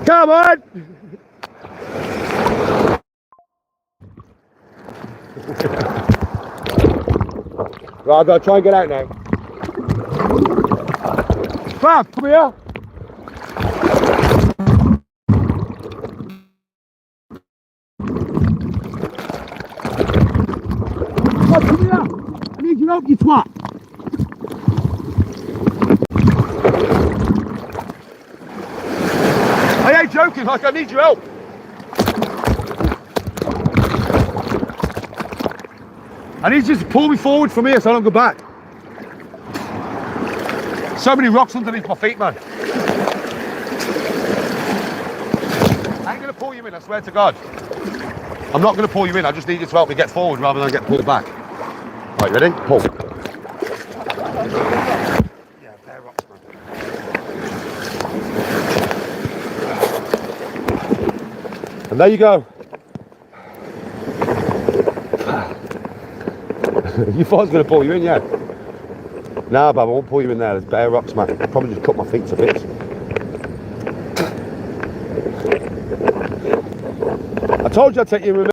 Come on! Right, I've got to try and get out now. Fab, come here. Fab, come here. I need your help, you twat. I ain't joking, like I need your help. I need you to pull me forward from here so I don't go back. So many rocks underneath my feet, man. I ain't going to pull you in, I swear to God. I'm not going to pull you in, I just need you to help me get forward rather than get pulled back. Right, ready? Pull. Yeah, bare rocks, man. And there you go. You thought I was going to pull you in, yeah? Nah, Bob, I won't pull you in there. There's bare rocks, man. I'll probably just cut my feet to bits. I told you I'd take you in.